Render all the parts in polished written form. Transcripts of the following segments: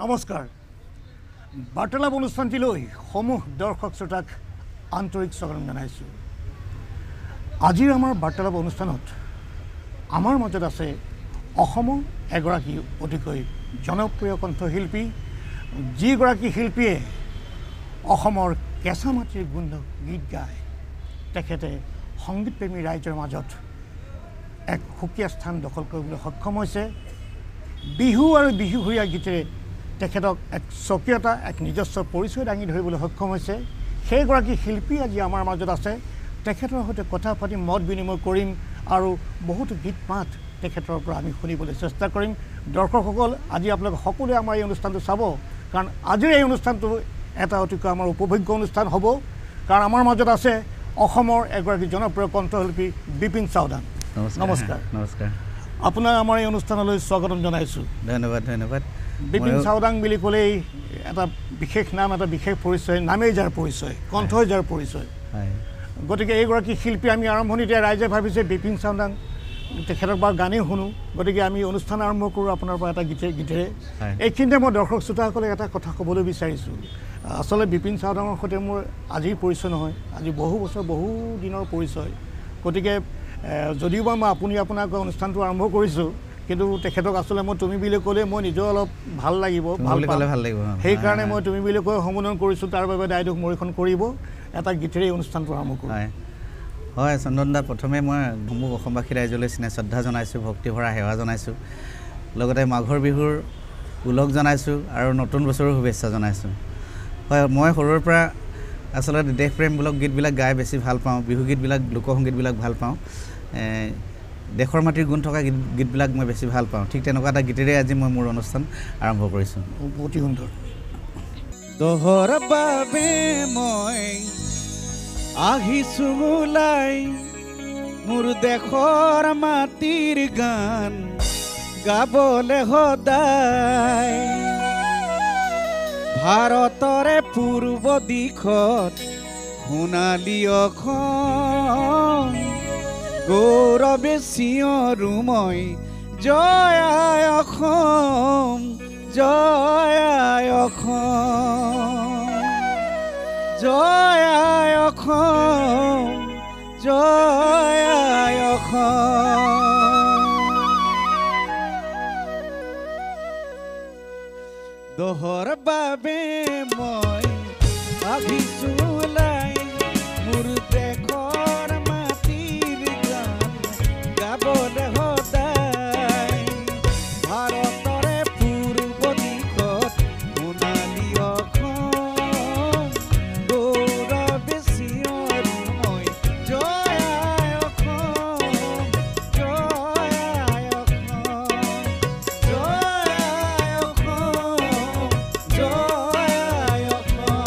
নমস্কাৰ বাৰ্তালাপ অনুষ্ঠানটিলৈ সমূহ দৰ্শক শ্ৰোতাক আন্তৰিক স্বাগতম জনাইছোঁ। আজিৰ আমাৰ বাৰ্তালাপ অনুষ্ঠানত আমাৰ মাজত আছে অসমৰ এগৰাকী অতিকৈ জনপ্ৰিয় কণ্ঠশিল্পী, যিগৰাকী শিল্পীয়ে অসমৰ কেঁচা মাটিৰ গোন্ধ গীত গায়। তেখেতে সংগীতপ্ৰেমী ৰাইজৰ মাজত এক সুকীয়া স্থান দখল কৰিবলৈ সক্ষম হৈছে। বিহু আৰু বিহুঘৰীয়া গীতেৰে তেখেতক এক স্বকীয়তা, এক নিজস্ব পৰিচয় দাঙি ধৰিবলৈ সক্ষম হৈছে। সেইগৰাকী শিল্পী আজি আমাৰ মাজত আছে। তেখেতৰ সৈতে কথা পাতি মত বিনিময় কৰিম আৰু বহুতো গীত মাত তেখেতৰ পৰা আমি শুনিবলৈ চেষ্টা কৰিম। দৰ্শকসকল, আজি আপোনালোকে সকলোৱে আমাৰ এই অনুষ্ঠানটো চাব, কাৰণ আজিৰ এই অনুষ্ঠানটো এটা অতিকৈ আমাৰ উপভোগ্য অনুষ্ঠান হ'ব। কাৰণ আমাৰ মাজত আছে অসমৰ এগৰাকী জনপ্ৰিয় কণ্ঠশিল্পী বিপিন চাওদাং। নমস্কাৰ। নমস্কাৰ। আপোনাক আমাৰ এই অনুষ্ঠানলৈ স্বাগতম জনাইছোঁ। ধন্যবাদ ধন্যবাদ। বিপিন চাওদাং বুলি ক'লেই এটা বিশেষ নাম, এটা বিশেষ পৰিচয়, নামেই যাৰ পৰিচয়, কণ্ঠই যাৰ পৰিচয়। গতিকে এইগৰাকী শিল্পী আমি আৰম্ভণিতে ৰাইজে ভাবিছে বিপিন চাওদাং, তেখেতক বাৰু গানেই শুনো। গতিকে আমি অনুষ্ঠান আৰম্ভ কৰোঁ আপোনাৰ পৰা এটা গীতেৰে। এইখিনিতে মই দৰ্শক শ্ৰোতাসকলে এটা কথা ক'বলৈ বিচাৰিছোঁ। আচলতে বিপিন চাওদাঙৰ সৈতে মোৰ আজিৰ পৰিচয় নহয়, আজি বহু বছৰ বহু দিনৰ পৰিচয়। গতিকে যদিও বা মই আপোনাক অনুষ্ঠানটো আৰম্ভ কৰিছোঁ, কিন্তু তেখেতক আচলতে মই তুমি বুলি ক'লে মই নিজেও অলপ ভাল লাগিব, ভাল লাগিব। সেইকাৰণে মই তুমি বুলি কৈ সম্বোধন কৰিছোঁ। তাৰ বাবে দায়দোষ মৰিখন কৰিব। এটা গীতেৰে অনুষ্ঠানটো আৰম্ভ কৰোঁ। হয় চন্দন দা, প্ৰথমে মই সমূহ অসমবাসী ৰাইজলৈ শ্ৰদ্ধা জনাইছোঁ, ভক্তিভৰা সেৱা জনাইছোঁ। লগতে মাঘৰ বিহুৰ ওলগ জনাইছোঁ আৰু নতুন বছৰৰ শুভেচ্ছা জনাইছোঁ। হয়, মই সৰুৰ পৰা আচলতে দেশপ্ৰেমমূলক গীতবিলাক গাই বেছি ভাল পাওঁ। বিহু গীতবিলাক, লোকসংগীতবিলাক ভাল পাওঁ। দেশৰ মাটিৰ গুণ থকা গীতবিলাক মই বেছি ভাল পাওঁ। ঠিক তেনেকুৱা এটা গীতেৰে আজি মই মোৰ অনুষ্ঠান আৰম্ভ কৰিছোঁ। অতি সুন্দৰ। দহৰ বাবে মই আহিছোঁ ওলাই, মোৰ দেশৰ মাটিৰ গান গাবলৈ সদায়। ভাৰতৰে পূৰ্ব দিশত সোণালী অসম, গৌৰৱে চিঞৰো মই জয় আই অসম, জয় আই অসম, জয় আই অসম, জয় আই অসম। দহৰ বাবে মই ভাবিছোঁ ওলাই, মোৰ দেশৰ মাটিৰ গান গাবলৈ সদায়। ভাৰতৰে পূৰ্ব দিশত সোণালী অসম, গৌৰৱে চিঞৰো মই জয় আই অসম, জয় আই অসম, জয় আই অসম, জয় আই অসম।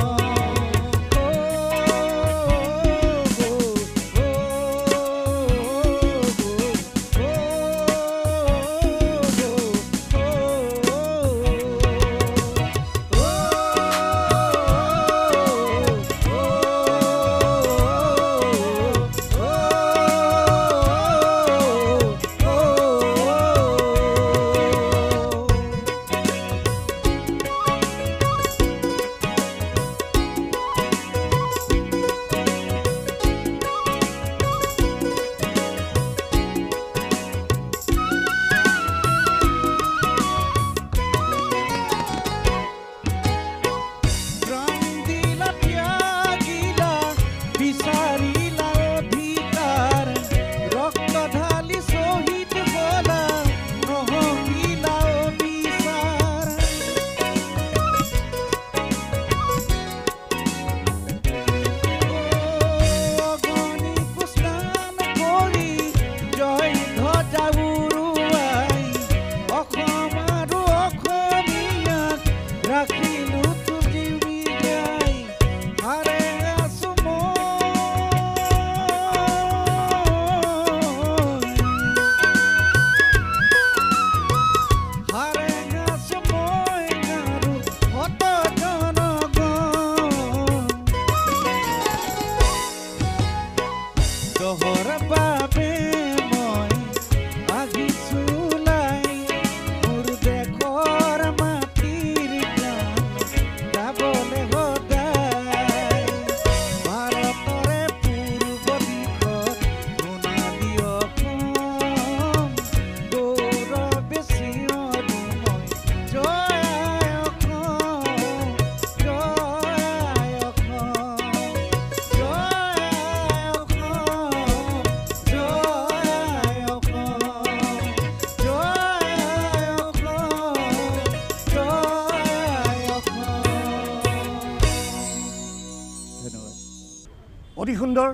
সুন্দৰ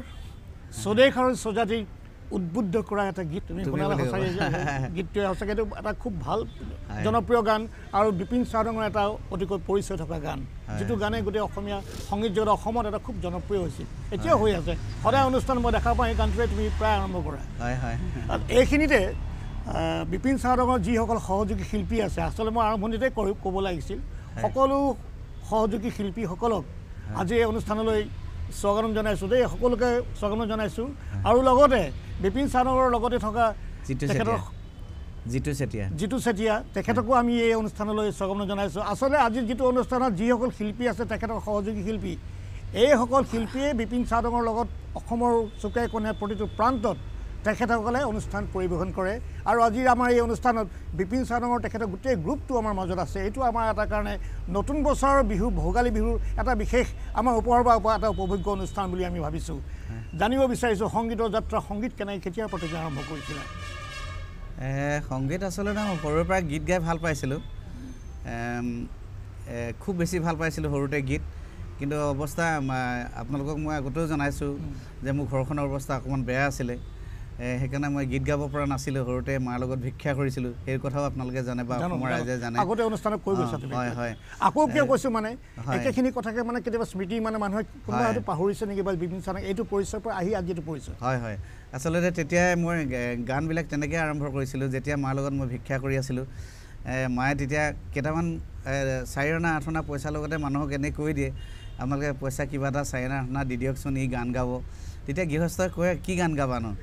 স্বদেশ আৰু স্বজাতি উদ্বুদ্ধ কৰা এটা গীত তুমি শুনালা সঁচাকৈ গীতটোৱে সঁচাকৈ এইটো এটা খুব ভাল জনপ্ৰিয় গান আৰু বিপিন চাওডাঙৰ এটা অতিকৈ পৰিচয় থকা গান যিটো গানে গোটেই অসমীয়া সংগীত জগত অসমত এটা খুব জনপ্ৰিয় হৈছিল এতিয়াও হৈ আছে সদায় অনুষ্ঠান মই দেখা পাওঁ এই গানটোৱে তুমি প্ৰায় আৰম্ভ কৰা এইখিনিতে বিপিন চাওডাঙৰ যিসকল সহযোগী শিল্পী আছে আচলতে মই আৰম্ভণিতে ক'ব লাগিছিল সকলো সহযোগী শিল্পীসকলক আজি এই অনুষ্ঠানলৈ স্বাগতম জনাইছোঁ দেই সকলোকে স্বাগতম জনাইছোঁ আৰু লগতে বিপিন চাওডাঙৰ লগতে থকা জিতু চেতিয়া তেখেতকো আমি এই অনুষ্ঠানলৈ স্বাগতম জনাইছোঁ আচলতে আজি যিটো অনুষ্ঠানত যিসকল শিল্পী আছে তেখেতৰ সহযোগী শিল্পী এইসকল শিল্পীয়ে বিপিন চাওডাঙৰ লগত অসমৰ চুকে কোণে প্ৰতিটো প্ৰান্তত তেখেতসকলে অনুষ্ঠান পৰিৱেশন কৰে আৰু আজি আমাৰ এই অনুষ্ঠানত বিপিন চাওডাঙৰ তেখেতৰ গোটেই গ্ৰুপটো আমাৰ মাজত আছে এইটো আমাৰ এটা কাৰণে নতুন বছৰৰ বিহু ভোগালী বিহুৰ এটা বিশেষ আমাৰ উপহাৰ বা এটা উপভোগ্য অনুষ্ঠান বুলি আমি ভাবিছোঁ জানিব বিচাৰিছোঁ সংগীতৰ যাত্ৰা সংগীত কেতিয়াৰ পৰা তুমি আৰম্ভ কৰিছিলা সংগীত আচলতে মই সৰুৰ পৰা গীত গাই ভাল পাইছিলোঁ খুব বেছি ভাল পাইছিলোঁ সৰুতে গীত কিন্তু অৱস্থা আপোনালোকক মই আগতেও জনাইছোঁ যে মোৰ ঘৰখনৰ অৱস্থা অকণমান বেয়া আছিলে সেইকাৰণে মই গীত গাব পৰা নাছিলোঁ সৰুতে মাৰ লগত ভিক্ষা কৰিছিলোঁ সেই কথাও আপোনালোকে জানে বা অসমৰ ৰাইজে জানে আগতে অনুষ্ঠানত কৈ গৈছা তুমি হয় আকৌ কিয় কৈছোঁ মানে একেখিনি কথাকে মানে কেতিয়াবা স্মৃতি মানে মানুহে কোনোবা হয়তো পাহৰিছে নেকি বা বিপিন চাওডাঙ এইটো পৰিচয়ৰ পৰা আহি আজিটো পৰিচয় হয় আচলতে তেতিয়াই মই গানবিলাক তেনেকৈ আৰম্ভ কৰিছিলোঁ যেতিয়া মাৰ লগত মই ভিক্ষা কৰি আছিলোঁ মায়ে তেতিয়া কেইটামান 4 অনা 8 অনা পইচাৰ লগতে মানুহক এনে কৈ দিয়ে আপোনালোকে পইচা কিবা এটা 4 অনা 8 অনা দি দিয়কচোন ই গান গাব তেতিয়া গৃহস্থই কয় কি গান গাবানো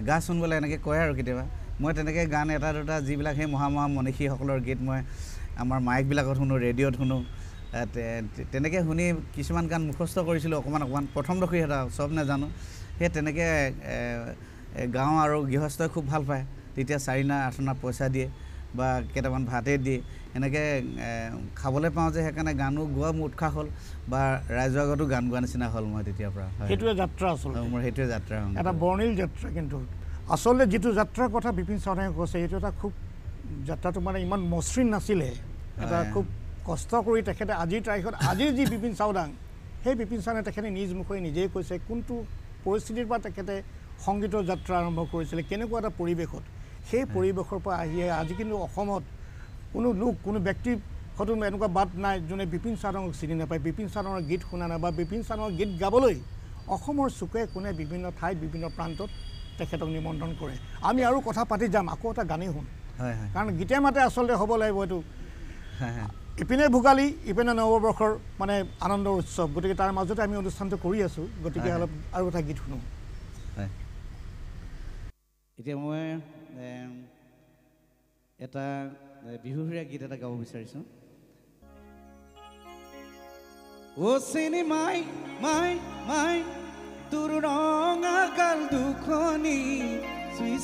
গা শুনিবলৈ এনেকৈ কয় আৰু কেতিয়াবা মই তেনেকৈ গান এটা দুটা যিবিলাক সেই মহা মনীষীসকলৰ গীত মই আমাৰ মাইকবিলাকত শুনো ৰেডিঅ'ত শুনো তেনেকৈ শুনি কিছুমান গান মুখস্থ কৰিছিলোঁ অকণমান প্ৰথমডোখৰী এটা চব নাজানো সেই তেনেকৈ গাওঁ আৰু গৃহস্থই খুব ভাল পায় তেতিয়া 4 অনা 8 অনা পইচা দিয়ে বা কেইটামান ভাতে দিয়ে এনেকৈ খাবলৈ পাওঁ যে সেইকাৰণে গানো গোৱা মোৰ উৎসাহ হ'ল বা ৰাইজৰ আগতো গান গোৱা নিচিনা হ'ল মই তেতিয়াৰ পৰা সেইটোৱে যাত্ৰা আচলতে মোৰ সেইটোৱে যাত্ৰা এটা বৰ্ণিল যাত্ৰা কিন্তু আচলতে যিটো যাত্ৰাৰ কথা বিপিন চাওডাঙে কৈছে সেইটো এটা খুব যাত্ৰাটো মানে ইমান মসৃণ নাছিলে এটা খুব কষ্ট কৰি তেখেতে আজিৰ তাৰিখত আজিৰ যি বিপিন চাওডাঙ সেই বিপিন চাওডাঙে তেখেতে নিজ মুখে নিজেই কৈছে কোনটো পৰিস্থিতিৰ পৰা তেখেতে সংগীতৰ যাত্ৰা আৰম্ভ কৰিছিলে কেনেকুৱা এটা পৰিৱেশত সেই পৰিৱেশৰ পৰা আহি আজি কিন্তু অসমত কোনো লোক কোনো ব্যক্তিৰ হয়তো এনেকুৱা বাদ নাই যোনে বিপিন চাওডাঙক চিনি নাপায় বিপিন চাওডাঙৰ গীত শুনা নাই বা বিপিন চাওডাঙৰ গীত গাবলৈ অসমৰ চুকে কোণে বিভিন্ন ঠাইত বিভিন্ন প্ৰান্তত তেখেতক নিমন্ত্ৰণ কৰে আমি আৰু কথা পাতি যাম আকৌ এটা গানেই শুন কাৰণ গীতে মাতে আচলতে হ'ব লাগিব এইটো ইপিনে ভোগালী ইপিনে নৱবৰ্ষৰ মানে আনন্দৰ উৎসৱ গতিকে তাৰ মাজতে আমি অনুষ্ঠানটো কৰি আছোঁ গতিকে অলপ আৰু এটা গীত শুনো এতিয়া মই এটা বিহুৰীয়া গীত এটা গাব বিচাৰিছোঁ ও চিনি মাই মাই মাই তোৰ ৰঙা গাল দুখনি চুই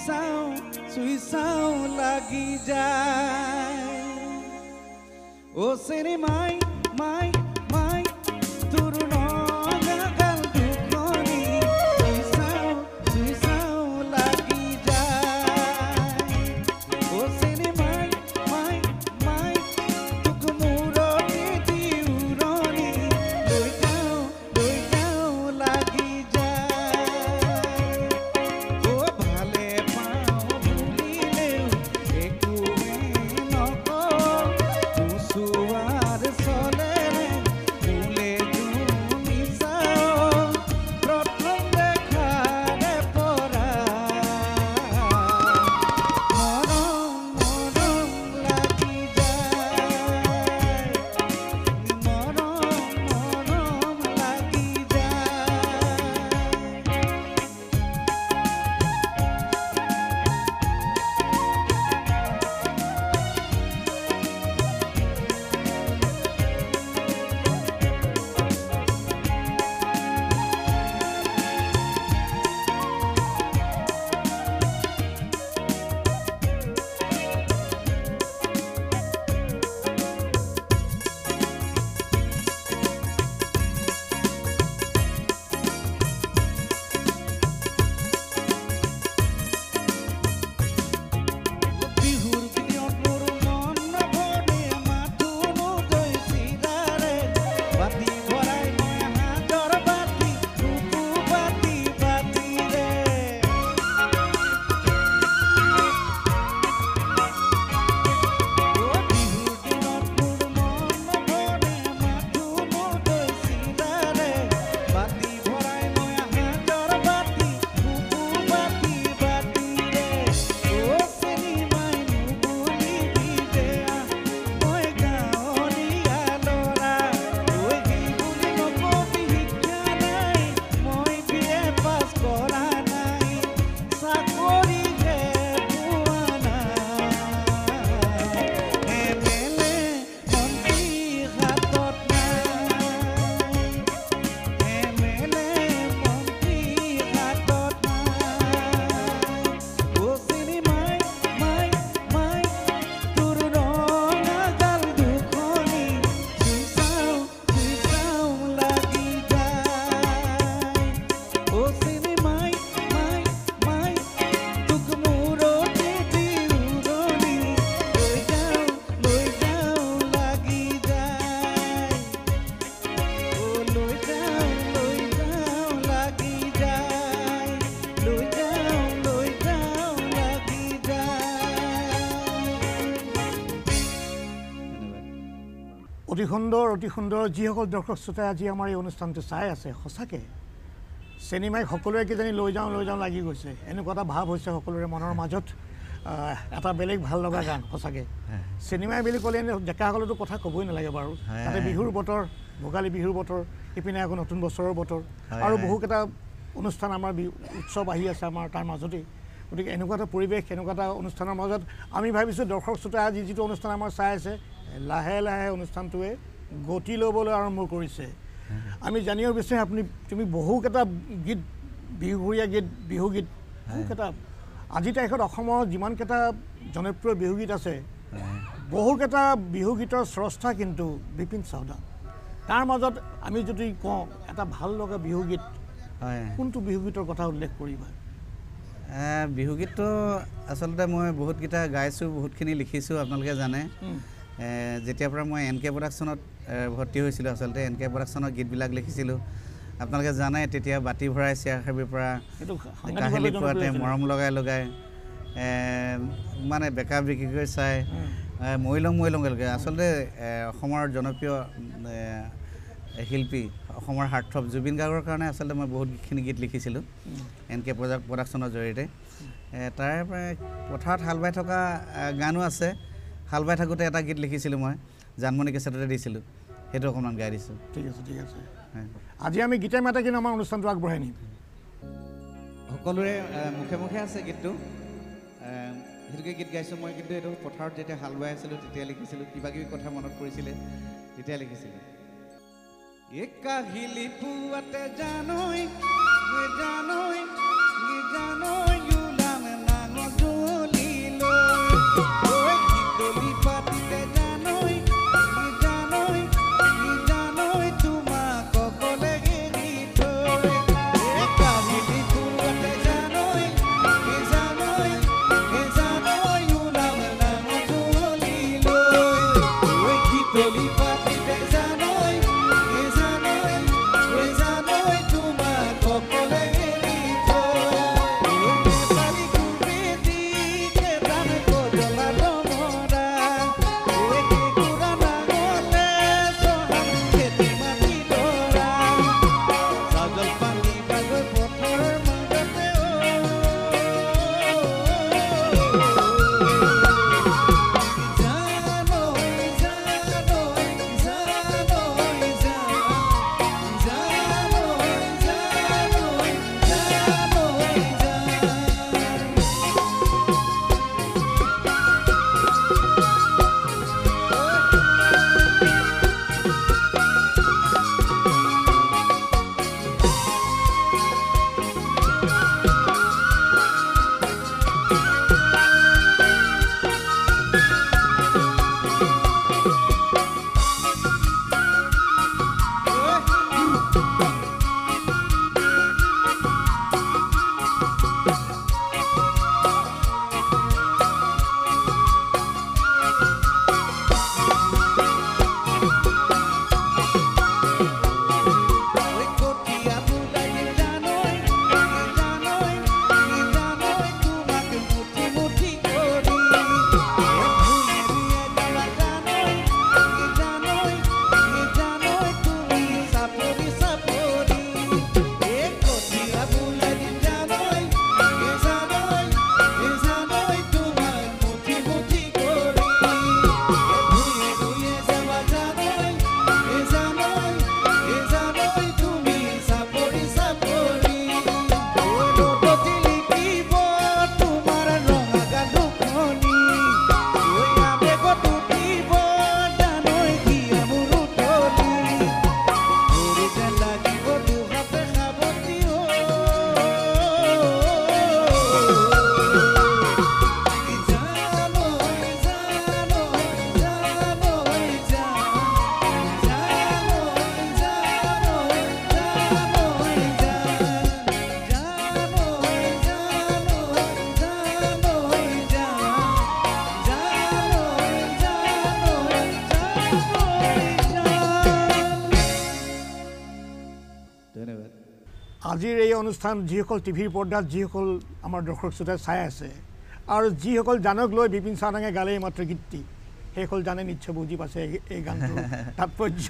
চাওঁ লাগি যায় ও চিনি মাই মাই মাই তোৰ ৰঙা গাল দুখনি চুই চাওঁ লাগি যায় ও চিনি মাই মাই মাই তোক মূৰতে দি উৰণি লৈ যাওঁ লাগি যায় ও ভালে পাওঁ ভুলিলেও একোৱে নকওঁ চুৱাৰ চলেৰে অতি সুন্দৰ যিসকল দৰ্শক শ্ৰোতাই আজি আমাৰ এই অনুষ্ঠানটো চাই আছে সঁচাকৈ চিনেমাই সকলোৱে কিজানি লৈ যাওঁ লাগি গৈছে এনেকুৱা এটা ভাৱ হৈছে সকলোৰে মনৰ মাজত এটা বেলেগ ভাল লগা গান সঁচাকৈ চিনেমাই বুলি ক'লে ডেকাসকলেতো কথা ক'বই নালাগে বাৰু তাতে বিহুৰ বতৰ ভোগালী বিহুৰ বতৰ ইপিনে আকৌ নতুন বছৰৰ বতৰ আৰু বহুকেইটা অনুষ্ঠান আমাৰ উৎসৱ আহি আছে আমাৰ তাৰ মাজতেই গতিকে এনেকুৱা এটা পৰিৱেশ এনেকুৱা এটা অনুষ্ঠানৰ মাজত আমি ভাবিছোঁ দৰ্শক শ্ৰোতাই আজি যিটো অনুষ্ঠান আমাৰ চাই আছে লাহে লাহে অনুষ্ঠানটোৱে গতি ল'বলৈ আৰম্ভ কৰিছে আমি জানিব বিচাৰিম তুমি বহুকেইটা গীত বিহুৰীয়া গীত বিহুগীত বহুকেইটা আজিৰ তাৰিখত অসমৰ যিমানকেইটা জনপ্ৰিয় বিহুগীত আছে বহুকেইটা বিহুগীতৰ স্ৰষ্টা কিন্তু বিপিন চাওডাঙ তাৰ মাজত আমি যদি কওঁ এটা ভাল লগা বিহুগীত কোনটো বিহুগীতৰ কথা উল্লেখ কৰিবা বিহুগীতটো আচলতে মই বহুতকেইটা গাইছোঁ বহুতখিনি লিখিছোঁ আপোনালোকে জানে যেতিয়াৰ পৰা মই এন কে প্ৰডাকশ্যনত ভৰ্তি হৈছিলোঁ আচলতে এন কে প্ৰডাকশ্যনৰ গীতবিলাক লিখিছিলোঁ আপোনালোকে জানে তেতিয়া বাতি ভৰাই চিয়াৰ খাবিৰ পৰা কাহিলী পোৱাতে মৰম লগাই মানে বেকা বিক্ৰী কৰি চাই মই লংগেলকৈ আচলতে অসমৰ জনপ্ৰিয় শিল্পী অসমৰ হাৰ্টথ্ৰব জুবিন গাৰ্গৰ কাৰণে আচলতে মই বহুতখিনি গীত লিখিছিলোঁ এন কে প্ৰডাকশ্যনৰ জৰিয়তে তাৰে পৰা পথাৰত হাল বাই থকা গানো আছে হাল বাই থাকোঁতে এটা গীত লিখিছিলোঁ মই জানমণি কেছেটতে দিছিলোঁ সেইটো অকণমান গাই দিছোঁ ঠিক আছে আজি আমি গীতে মাতে কিন্তু আমাৰ অনুষ্ঠানটো আগবঢ়াই নিম সকলোৰে মুখে মুখে আছে গীতটো সেইটোকে গীত গাইছোঁ মই কিন্তু এইটো পথাৰত যেতিয়া হাল বাই আছিলোঁ তেতিয়া লিখিছিলোঁ কিবা কিবি কথা মনত পৰিছিলে তেতিয়া লিখিছিলোঁ কাহিলি পুৱাতে জানৈ উলাম নাঙ জলিলৈ গীতলি পাতিতে জানৈ তোমাক অকলে এৰি থৈ কাহিলি পুৱাতে জানৈ উলাম নাঙ জলিলৈ গীতলি পাতিতে জানৈ আজিৰ এই অনুষ্ঠান যিসকল টিভিৰ পৰ্দাত যিসকল আমাৰ দৰ্শক শ্ৰোতাই চাই আছে আৰু যিসকল জানক লৈ বিপিন চাওডাঙে গালে মাত্ৰ গীতটি শেষ হ'ল জানে নিশ্চয় বুজি পাইছে এই গানটো তাৎপৰ্য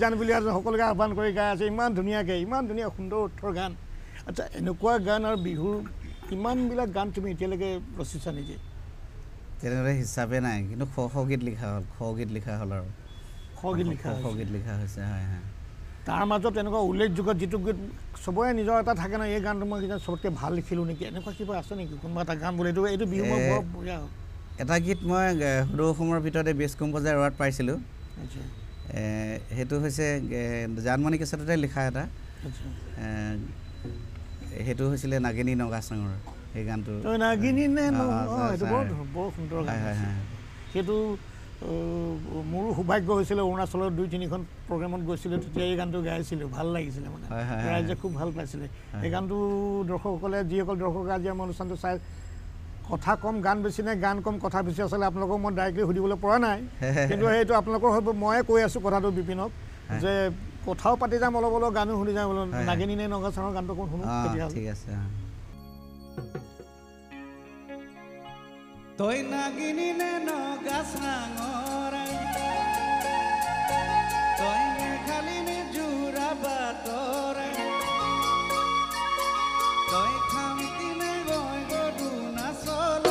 জান বুলি সকলোকে আহ্বান কৰি গাই আছে ইমান ধুনীয়াকৈ ইমান ধুনীয়া সুন্দৰ অৰ্থৰ গান আচ্ছা এনেকুৱা গান আৰু বিহুৰ ইমানবিলাক গান তুমি এতিয়ালৈকে ৰচিছা নিজে তেনেদৰে হিচাপে নাই কিন্তু শ গীত লিখা হ'ল আৰু গীত লিখা হৈছে হয় হয় তাৰ মাজত এনেকুৱা উল্লেখযোগ্য যিটো গীত চবৰে নিজৰ এটা থাকে ন এই গানটো মই চবতকৈ ভাল লিখিলোঁ নেকি এনেকুৱা কিবা আছে নেকি কোনোবা এটা গান বোলে এইটো বিহু মই বৰ বঢ়িয়া হ'ল এটা গীত মই সৰু অসমৰ ভিতৰতে বেষ্ট কম্প'জাৰ এৱাৰ্ড পাইছিলোঁ সেইটো হৈছে জানমণি কেছেটতে লিখা এটা সেইটো হৈছিলে নাগিনী নগাচাঙৰ সেই গানটো নাগিনী নে এইটো বৰ সুন্দৰ গান সেইটো মোৰো সৌভাগ্য হৈছিলে অৰুণাচলৰ 2-3খন প্ৰগ্ৰেমত গৈছিলোঁ তেতিয়া এই গানটো গাইছিলোঁ ভাল লাগিছিলে মানে ৰাইজে খুব ভাল পাইছিলে এই গানটো দৰ্শকসকলে যিসকল দৰ্শকে আজি আমাৰ অনুষ্ঠানটো চাই কথা কম গান বেছি নে গান কম কথা বেছি আচলতে আপোনালোকক মই ডাইৰেক্টলি সুধিবলৈ পৰা নাই কিন্তু সেইটো আপোনালোকৰ ময়ে কৈ আছোঁ কথাটো বিপিনক যে কথাও পাতি যাম অলপ অলপ গানো শুনি যাম বোলো নাগিনী নে নগাচাঙৰ গানটো অকণ শুনো ঠিক আছে তই নাগিনী নে নগাচাঙৰ তই খালি নে জোৰা বাটৰ তই খামতি নে গৈ গৰু নাচল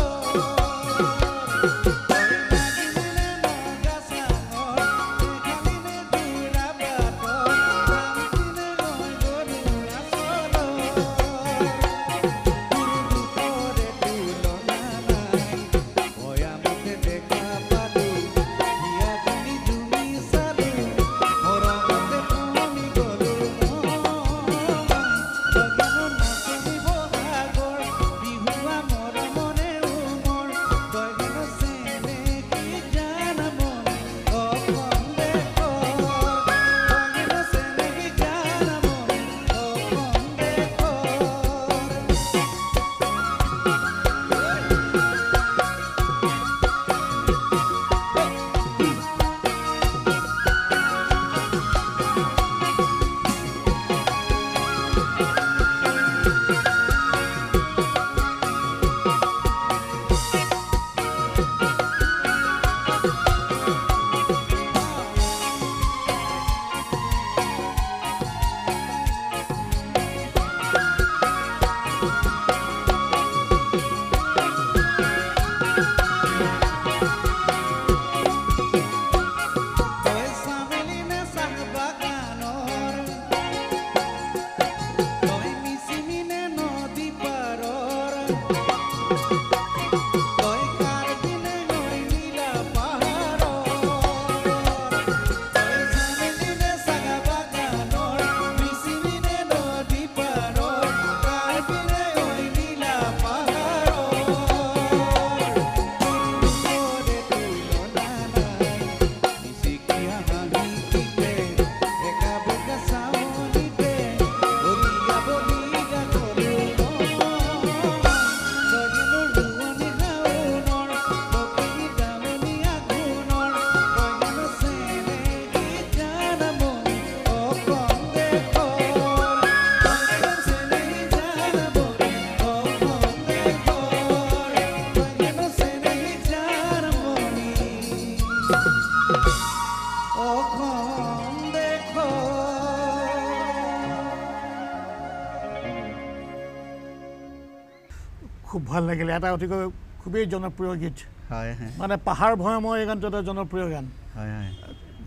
খুব ভাল লাগিলে এটা অতিকৈ খুবেই জনপ্ৰিয় গীত হয় মানে পাহাৰ ভৈয়ামৰ এই গানটো এটা জনপ্ৰিয় গান হয়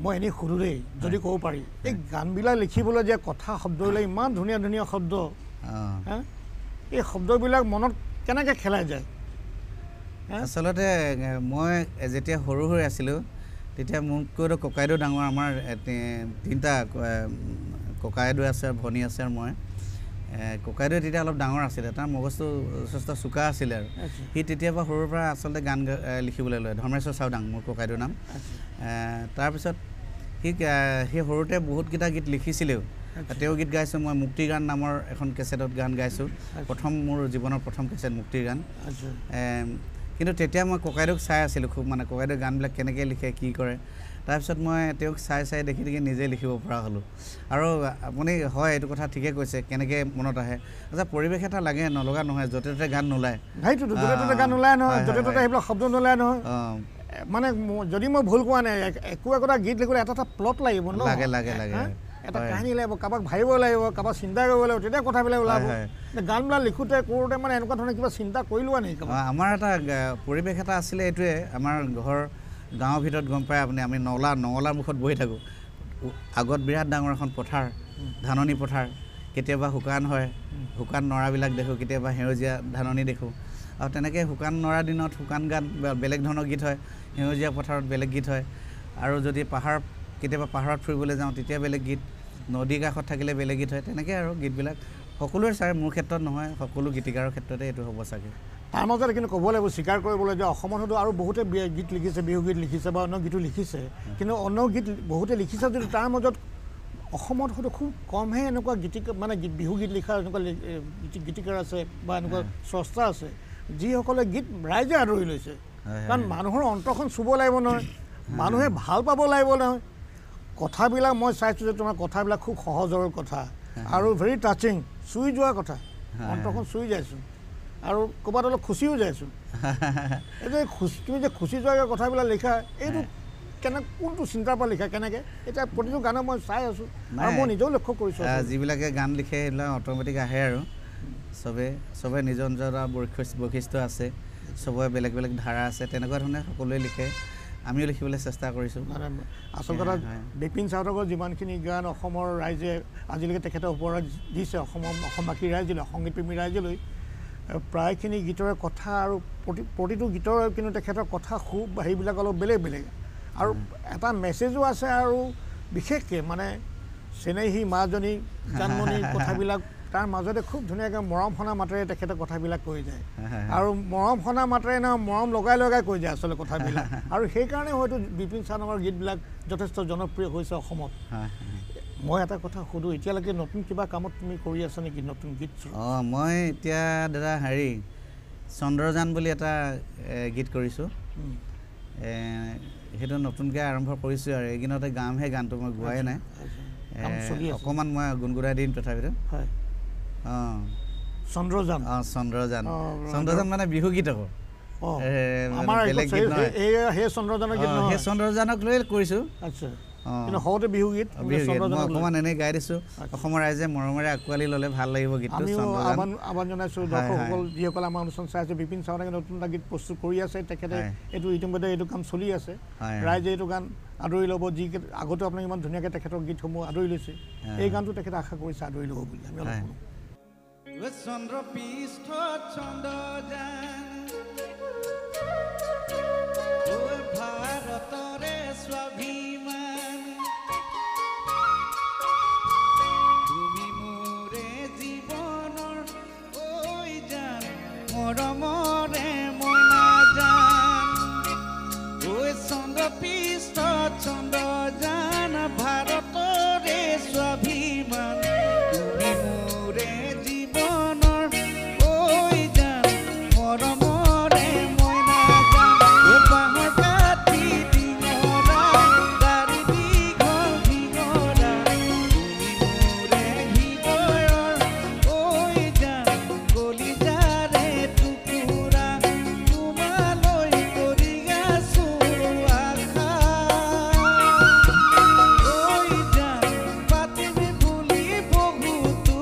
মই এনেই সুধো দেই যদি ক'ব পাৰি এই গানবিলাক লিখিবলৈ যে কথা শব্দবিলাক ইমান ধুনীয়া ধুনীয়া শব্দ এই শব্দবিলাক মনত কেনেকৈ খেলাই যায় আচলতে মই যেতিয়া সৰু হৈ আছিলোঁ তেতিয়া মোতকৈতো ককাইদেউ ডাঙৰ আমাৰ 3টা ককাইদেউ আছে ভনী আছে আৰু মই ককাইদেউ তেতিয়া অলপ ডাঙৰ আছিলে তাৰ মগজটো যথেষ্ট চোকা আছিলে আৰু সি তেতিয়াৰ পৰা সৰুৰ পৰা আচলতে গান লিখিবলৈ লয় ধৰ্মেশ্বৰ চাওদাং মোৰ ককাইদেউৰ নাম তাৰপিছত সি সৰুতে বহুতকেইটা গীত লিখিছিলেও তেওঁ গীত গাইছোঁ মই মুক্তিৰ গান নামৰ এখন কেছেটত গান গাইছোঁ মোৰ জীৱনৰ প্ৰথম কেছেট মুক্তিৰ গান কিন্তু তেতিয়া মই ককাইদেউক চাই আছিলোঁ খুব মানে ককাইদেউ গানবিলাক কেনেকৈ লিখে কি কৰে তাৰপিছত মই তেওঁক চাই দেখি নিজে লিখিব পৰা হ'লোঁ আৰু আপুনি হয় এইটো কথা ঠিকে কৈছে কেনেকৈ মনত আহে আচ্ছা পৰিৱেশ এটা লাগে নলগা নহয় য'তে ত'তে গান নোলায় সেইটোতো য'তে ত'তে গান নোলায় নহয় য'তে ত'তে সেইবিলাক শব্দ নোলায় নহয় মানে যদি মই ভুল কোৱা নাই একো একোটা গীত লিখিলে এটা প্লট লাগিব ন লাগে লাগে লাগে এটা কাহিনী লাগিব কাৰোবাক ভাবিব লাগিব কাৰোবাক চিন্তা কৰিব লাগিব তেতিয়া কথাবিলাক ওলাব গানবিলাক লিখোঁতে কৰোঁতে মানে এনেকুৱা ধৰণে কিবা চিন্তা কৰি লোৱা নেকি আমাৰ এটা পৰিৱেশ এটা আছিলে এইটোৱে আমাৰ ঘৰ গাঁৱৰ ভিতৰত গম পায় আপুনি আমি নঙলাৰ মুখত বহি থাকোঁ আগত বিৰাট ডাঙৰ এখন পথাৰ ধাননি পথাৰ কেতিয়াবা শুকান হয় শুকান নৰাবিলাক দেখোঁ কেতিয়াবা সেউজীয়া ধাননি দেখোঁ আৰু তেনেকৈ শুকান নৰা দিনত শুকান গান বেলেগ ধৰণৰ গীত হয় সেউজীয়া পথাৰত বেলেগ গীত হয় আৰু যদি কেতিয়াবা পাহাৰত ফুৰিবলৈ যাওঁ তেতিয়া বেলেগ গীত নদীৰ কাষত থাকিলে বেলেগ গীত হয় তেনেকৈ আৰু গীতবিলাক সকলোৰে চাগে মোৰ ক্ষেত্ৰত নহয় সকলো গীতিকাৰৰ ক্ষেত্ৰতে এইটো হ'ব চাগে তাৰ মাজতে কিন্তু ক'ব লাগিব স্বীকাৰ কৰিবলৈ যে অসমতো আৰু বহুতে গীত লিখিছে বিহু গীত লিখিছে বা অন্য গীতো লিখিছে কিন্তু অন্য গীত বহুতে লিখিছে যদি তাৰ মাজত অসমত হয়তো খুব কমহে এনেকুৱা মানে বিহু গীত লিখাৰ এনেকুৱা গীতিকাৰ আছে বা এনেকুৱা স্ৰষ্টা আছে যিসকলে গীত ৰাইজে আদৰি লৈছে কাৰণ মানুহৰ অন্তৰখন চুব লাগিব নহয় মানুহে ভাল পাব লাগিব নহয় কথাবিলাক মই চাইছোঁ যে তোমাৰ কথাবিলাক খুব সহজৰ কথা আৰু ভেৰি টাচিং চুই যোৱা কথা অন্তৰখন চুই যাইছোঁ আৰু ক'ৰবাত অলপ খুচিও যাইছোঁ এই যে তুমি যে খুচি যোৱা কথাবিলাক লিখা এইটো কোনটো চিন্তাৰ পৰা লিখা কেনেকৈ এতিয়া প্ৰতিটো গানে মই চাই আছোঁ আৰু মই নিজেও লক্ষ্য কৰিছোঁ যিবিলাকে গান লিখে সেইবিলাক অট'মেটিক আহে আৰু চবে নিজৰ নিজৰ বৈশিষ্ট্য আছে চবৰে বেলেগ বেলেগ ধাৰা আছে তেনেকুৱা ধৰণে সকলোৱে লিখে আমিও লিখিবলৈ চেষ্টা কৰিছোঁ মানে আচল কথা বিপিন চাউদাগৰ যিমানখিনি গান অসমৰ ৰাইজে আজিলৈকে তেখেতে ওপৰত দিছে অসমবাসী ৰাইজলৈ সংগীতপ্ৰেমী ৰাইজলৈ প্ৰায়খিনি গীতৰে কথা আৰু প্ৰতিটো গীতৰ কিন্তু তেখেতৰ কথা খুব সেইবিলাক অলপ বেলেগ বেলেগ আৰু এটা মেছেজো আছে আৰু বিশেষকৈ মানে চেনেহী মাজনী জানমণিৰ কথাবিলাক তাৰ মাজতে খুব ধুনীয়াকৈ মৰম সনা মাতেৰে তেখেতে কথাবিলাক কৈ যায় আৰু মৰম সনা মাতেৰে মৰম লগাই লগাই কৈ যায় আচলতে কথাবিলাক আৰু সেইকাৰণে হয়তো বিপিন চাউদাগৰ গীতবিলাক যথেষ্ট জনপ্ৰিয় হৈছে অসমত মই এটা কথা সুধোঁ এতিয়ালৈকে নতুন কিবা কামত তুমি কৰি আছা নেকি নতুন গীত মই এতিয়া দাদা চন্দ্ৰযান বুলি এটা গীত কৰিছোঁ সেইটো নতুনকৈ আৰম্ভ কৰিছোঁ আৰু এইকেইদিনতে গামহে গানটো মই গোৱাই নাই অকণমান মই গুণগুণাই দিম তথাপিতো হয় চন্দ্ৰযান চন্দ্ৰযান মানে বিহু গীত আকৌ বেলেগ গীত নহয় সেই চন্দ্ৰযানক লৈ কৰিছোঁ আচ্ছা সহতে বিহু গীত মই অকণমান এনেই গাই দিছোঁ অসমৰ ৰাইজে মৰমেৰে আঁকোৱালি ল'লে ভাল লাগিব গীতটো আহ্বান জনাইছোঁ দৰ্শকসকল যিসকলে আমাৰ অনুষ্ঠান চাই আছে বিপিন চাউদাগে নতুন এটা গীত প্ৰস্তুত কৰি আছে তেখেতে এইটো ইতিমধ্যে এইটো কাম চলি আছে ৰাইজে এইটো গান আদৰি ল'ব যি আগতেও আপোনাক ইমান ধুনীয়াকৈ তেখেতৰ গীতসমূহ আদৰি লৈছে এই গানটো তেখেতে আশা কৰিছে আদৰি ল'ব বুলি আমি অলপ শুনো চন্দ্ৰ পৃষ্ঠ চন্দ্ৰযান ভাৰতৰে স্বাভিমান তুমি মোৰে জীৱনৰ ঐ জান মৰমৰে মইনা জান ঐ চন্দ্ৰ পৃষ্ঠ চন্দ্ৰযান ভাৰতৰে স্বাভিমান তুমি মোৰে জীৱনৰ ঐ জান মৰমৰে মইনা জান বাঁহৰ কাঠি ডিঙৰা দাৰি দীঘল ডিঙৰা তুমি মোৰে হৃদয়ৰ ঐ জান কলিজাৰে টুকুৰা তোমালৈ কৰি আছোঁ আশা ঐ জান পাতিমে বুলি বহুতো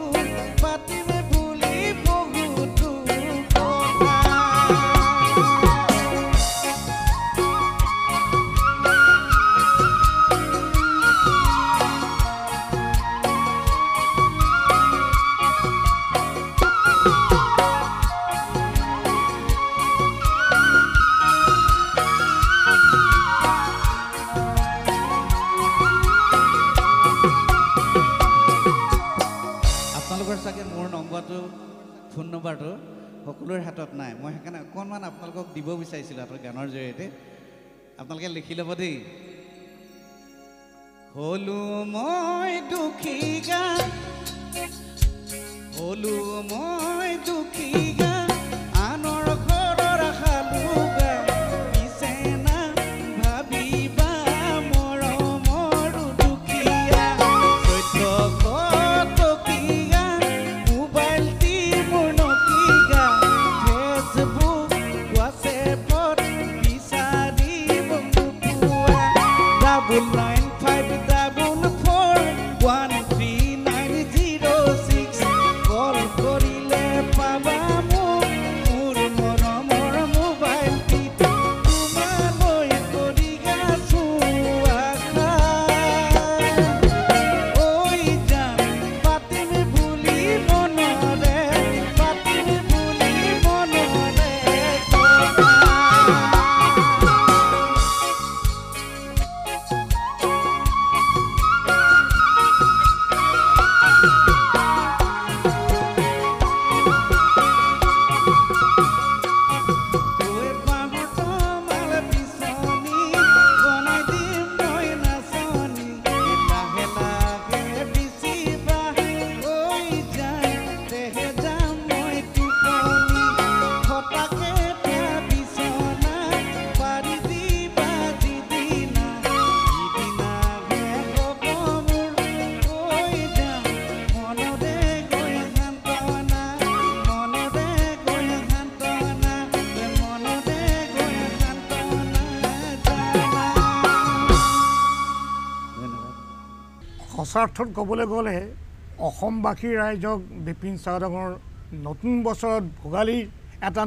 পাতিমে বুলি বহুতো কথা আপোনালোকৰ চাগে মোৰ নম্বৰটো ফোন নম্বৰটো সকলোৰে হাতত নাই মই সেইকাৰণে অকণমান আপোনালোকক দিব বিচাৰিছিলোঁ আপোনাৰ গানৰ জৰিয়তে আপোনালোকে লিখি ল'ব দেই হলো মই দুখী গান হলো মই দুখী গান আনৰ ঘৰৰ খালো গান পিছে না ভাবিবা মৰমৰ দুখীয়া চৈধ্য টকীয়া মোবাইলটি মোৰ নকীয়া ফেচবুক হোৱাটছএপত বিচাৰিম 954130906 কল কৰিলে পাবা মোক মোৰ মৰমৰ মোবাইলটিত তোমালৈ কৰি গাছো আশা ঐ জান পাতিম বুলি মনৰে সঁচাৰ্থত ক'বলৈ গ'লে অসমবাসী ৰাইজক বিপিন চাওডাঙৰ নতুন বছৰত ভোগালীৰ এটা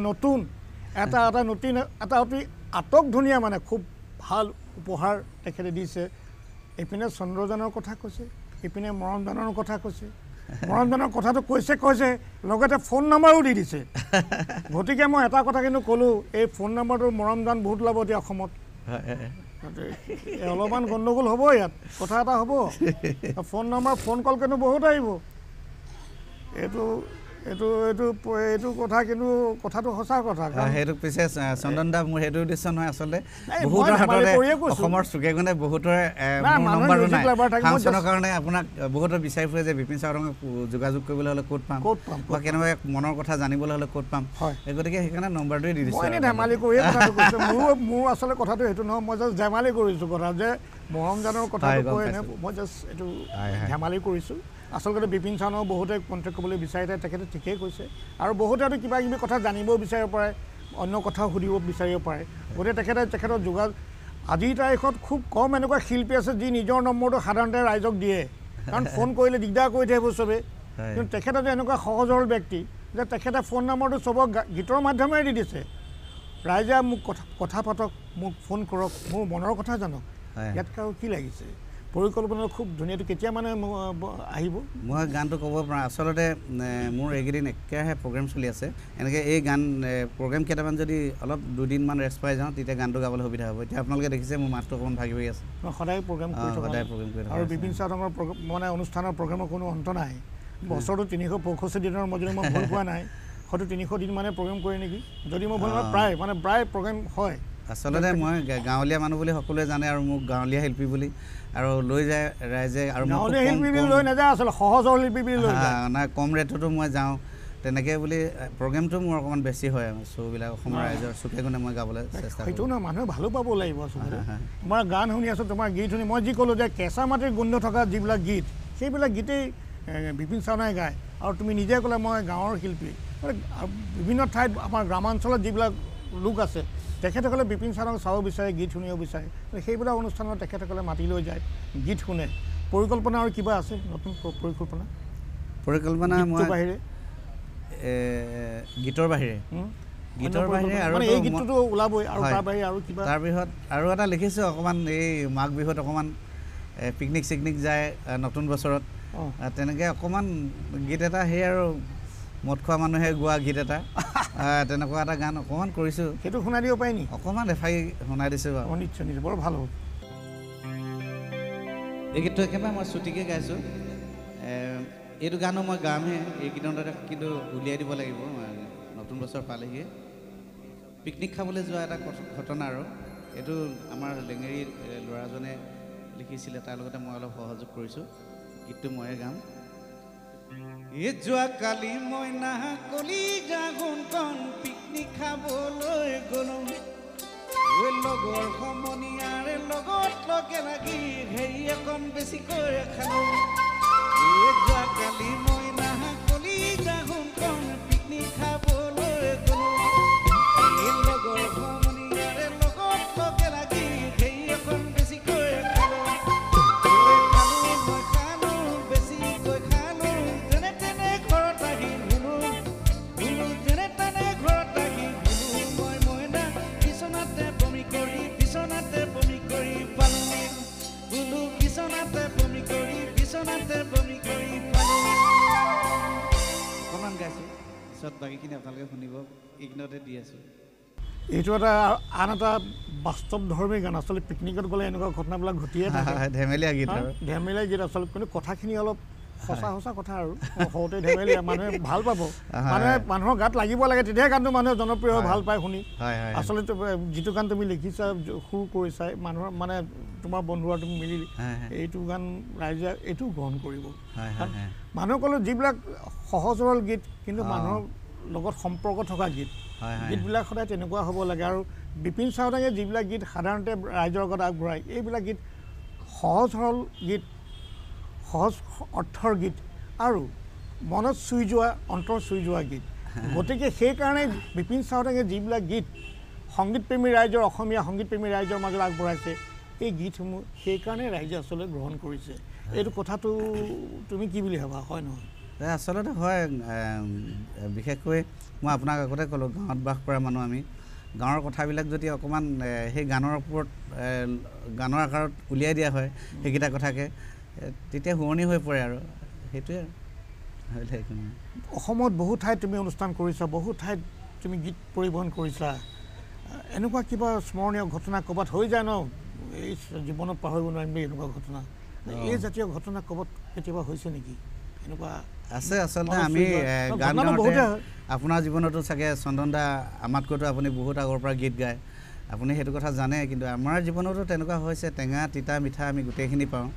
অতি আটকধুনীয়া মানে খুব ভাল উপহাৰ তেখেতে দিছে এইপিনে চন্দ্ৰযানৰ কথা কৈছে এইপিনে মৰমযানৰ কথা কৈছে মৰমযানৰ কথাটো কৈছে লগতে ফোন নাম্বাৰো দি দিছে গতিকে মই এটা কথা কিন্তু ক'লোঁ এই ফোন নাম্বাৰটো মৰমযান বহুত ল'ব এতিয়া অসমত অলপমান গণ্ডগোল হ'ব ইয়াত কথা এটা হ'ব ফোন নাম্বাৰ ফোন কল কিন্তু বহুত আহিব এইটো কথা কিন্তু কথাটো সঁচা কথা সেইটো পিছে চন্দন দা মোৰ সেইটো উদ্দেশ্য নহয় আচলতে বহুতৰ হাততে অসমৰ চুকে কোণে বহুতৰে নম্বৰো নাই ফাংচনৰ কাৰণে আপোনাক বহুতৰ বিচাৰি ফুৰে যে বিপিন চাওডাঙক যোগাযোগ কৰিবলৈ হ'লে ক'ত পাম বা কেনেবা মনৰ কথা জানিবলৈ হ'লে ক'ত পাম গতিকে সেইকাৰণে নম্বৰটোৱে দি দিছোঁ মই ধেমালি কৰি কথাটো কৈছোঁ মোৰ আচলতে কথাটো সেইটো নহয় মই জাষ্ট ধেমালি কৰিছোঁ কথা যে মৰমযানৰ কথাটো কৈ মই জাষ্ট এইটো ধেমালি কৰিছোঁ আচলতে বিপিন চাওডাঙক বহুতে কণ্টেক্ট কৰিবলৈ বিচাৰিছে তেখেতে ঠিকেই কৈছে আৰু বহুতে কিবা কিবি কথা জানিব বিচাৰিব পাৰে অন্য কথাও সুধিব বিচাৰিব পাৰে গতিকে তেখেতৰ যোগাযোগ আজিৰ তাৰিখত খুব কম এনেকুৱা শিল্পী আছে যি নিজৰ নম্বৰটো সাধাৰণতে ৰাইজক দিয়ে কাৰণ ফোন কৰিলে দিগদাৰ কৰি থাকিব চবেই কিন্তু তেখেতে যে এনেকুৱা সহজ সৰল ব্যক্তি যে তেখেতে ফোন নম্বৰটো চবক গীতৰ মাধ্যমেৰে দি দিছে ৰাইজে মোক কথা পাতক মোক ফোন কৰক মোৰ মনৰ কথা জানক ইয়াতকৈ আৰু কি লাগিছে পৰিকল্পনা খুব ধুনীয়াটো কেতিয়া মানে আহিব মই গানটো ক'ব পাৰোঁ আচলতে মোৰ এইকেইদিন একেৰাহে প্ৰগ্ৰেম চলি আছে এনেকৈ এই গান প্ৰগ্ৰেম কেইটামান যদি অলপ দুদিনমান ৰেষ্ট পাই যাওঁ তেতিয়া গানটো গাবলৈ সুবিধা হ'ব এতিয়া আপোনালোকে দেখিছে মোৰ মাতটো অকণমান ভাগি ভাগি আছে সদায় প্ৰগ্ৰেম কৰি থকা আৰু বিপিন চাওডাঙৰ মানে অনুষ্ঠানৰ প্ৰগ্ৰেমৰ কোনো অন্ত নাই বছৰটো 365 দিনৰ মাজতে মই ভুল পোৱা নাই হয়তো 300 দিন মানে প্ৰগ্ৰেম কৰে নেকি যদি মই ভুল প্ৰায় প্ৰগ্ৰেম হয় আচলতে মই গাঁৱলীয়া মানুহ বুলি সকলোৱে জানে আৰু মোক গাঁৱলীয়া শিল্পী বুলি আৰু লৈ যায় ৰাইজে আৰু গাঁৱলীয়া শিল্পী বুলি লৈ নাযায় আচলতে সহজ সৰল শিল্পী বুলি লৈ যায় নাই কম ৰেটতো মই যাওঁ তেনেকৈ বুলি প্ৰগ্ৰেমটো মোৰ অকণমান বেছি হয় শ্ব'বিলাক অসমৰ ৰাইজৰ চুকে কোণে মই গাবলৈ চেষ্টা কৰোঁ সেইটো নহয় মানুহে ভালো পাব লাগিব আচলতে তোমাৰ গান শুনি আছোঁ তোমাৰ গীত শুনি মই যি ক'লোঁ যে কেঁচা মাটিৰ গোন্ধ থকা যিবিলাক গীত সেইবিলাক গীতেই বিপিন চাওডাঙে গায় আৰু তুমি নিজে ক'লে মই গাঁৱৰ শিল্পী বিভিন্ন ঠাইত আমাৰ গ্ৰামাঞ্চলত যিবিলাক লোক আছে তেখেতসকলে বিপিন চাওডাঙক চাব বিচাৰে গীত শুনিব বিচাৰে সেইবিলাক অনুষ্ঠানত তেখেতসকলে মাতি লৈ যায় গীত শুনে পৰিকল্পনা আৰু কিবা আছে নতুন পৰিকল্পনা মই বাহিৰে গীতৰ বাহিৰে আৰু এই গীতটোতো ওলাবই আৰু তাৰ বাহিৰে আৰু কিবা তাৰ বিহত আৰু এটা লিখিছোঁ অকণমান এই মাঘ বিহুত অকণমান পিকনিক চিকনিক যায় নতুন বছৰত তেনেকৈ অকণমান গীত এটা সেই আৰু মদ খোৱা মানুহে গোৱা গীত এটা তেনেকুৱা এটা গান অকণমান কৰিছোঁ সেইটো শুনাই দিব পাৰি নি অকণমান এফাই শুনাই দিছোঁ বাৰু নিশ্চয় নিশ্চয় বৰ ভাল হ'ব এই গীতটো একেবাৰে মই চুটিকৈ গাইছোঁ এইটো গানো মই গামহে এই গীততে কিন্তু উলিয়াই দিব লাগিব নতুন বছৰ পালেহিয়ে পিকনিক খাবলৈ যোৱা এটা ঘটনা আৰু এইটো আমাৰ লেঙেৰীৰ ল'ৰাজনে লিখিছিলে তাৰ লগতে মই অলপ সহযোগ কৰিছোঁ গীতটো ময়ে গাম যোৱাকালি মই নাহকলি জাগোনকণ পিকনিক খাবলৈ গ'লোঁ লগৰ সমনীয়াৰে লগত লগে লাগি হেৰি অকণ বেছিকৈ খালোঁ যোৱাকালি মই নাহকলি জাগোনকণ পিকনিক খাবলৈ গ'লোঁ লগৰ সমনীয়াৰে লগত লগে লাগি হেৰি অকণ বেছিকৈ খালোঁ এইকেইদিনতে দি আছোঁ। এইটো এটা আন এটা বাস্তৱধৰ্মী গান আচলতে পিকনিকত গ'লে এনেকুৱা ঘটনাবিলাক ঘটিয়ে থাকে ধেমেলীয়া গীত আৰু ধেমেলীয়া গীত আচলতে কিন্তু কথাখিনি অলপ সঁচা কথা আৰু সৰুতে ধেমেলীয়া মানুহে ভাল পাব মানুহৰ গাত লাগিব লাগে তেতিয়াহে গানটো মানুহে জনপ্ৰিয় ভাল পায় শুনি আচলতে যিটো গান তুমি লিখিছা সুৰ কৰিছা মানুহৰ মানে তোমাৰ বন্ধু আৰু তুমি মিলি এইটো গান ৰাইজে এইটো গ্ৰহণ কৰিব মানুহসকলৰ যিবিলাক সহজ সৰল গীত কিন্তু মানুহৰ লগত সম্পৰ্ক থকা গীত গীতবিলাক সদায় তেনেকুৱা হ'ব লাগে আৰু বিপিন চাওদাঙে যিবিলাক গীত সাধাৰণতে ৰাইজৰ আগত আগবঢ়ায় এইবিলাক গীত সহজ সৰল গীত সহজ অৰ্থৰ গীত আৰু মনত চুই যোৱা অন্তৰ চুই যোৱা গীত গতিকে সেইকাৰণে বিপিন চাওদাঙে যিবিলাক গীত সংগীতপ্ৰেমী ৰাইজৰ অসমীয়া সংগীতপ্ৰেমী ৰাইজৰ মাজত আগবঢ়াইছে এই গীতসমূহ সেইকাৰণে ৰাইজে আচলতে গ্ৰহণ কৰিছে এইটো কথাটো তুমি কি বুলি ভাবা হয় নহয় আচলতে হয় বিশেষকৈ মই আপোনাক আগতে ক'লোঁ গাঁৱত বাস কৰা মানুহ আমি গাঁৱৰ কথাবিলাক যদি অকণমান সেই গানৰ ওপৰত গানৰ আকাৰত উলিয়াই দিয়া হয় সেইকেইটা কথাকে তেতিয়া শুৱনি হৈ পৰে আৰু সেইটোৱে আৰু অসমত বহু ঠাইত তুমি অনুষ্ঠান কৰিছা বহু ঠাইত তুমি গীত পৰিবহণ কৰিছা এনেকুৱা কিবা স্মৰণীয় ঘটনা ক'ৰবাত হৈ যায় ন এই জীৱনত পাহৰিব নোৱাৰিম এনেকুৱা ঘটনা এই জাতীয় ঘটনা ক'ৰবাত কেতিয়াবা হৈছে নেকি এনেকুৱা আছে আচলতে আমি গান গাওঁতে আপোনাৰ জীৱনতো চাগে চন্দন দা আমাতকৈতো আপুনি বহুত আগৰ পৰা গীত গায় আপুনি সেইটো কথা জানে কিন্তু আমাৰ জীৱনতো তেনেকুৱা হৈছে টেঙা তিতা মিঠা আমি গোটেইখিনি পাওঁ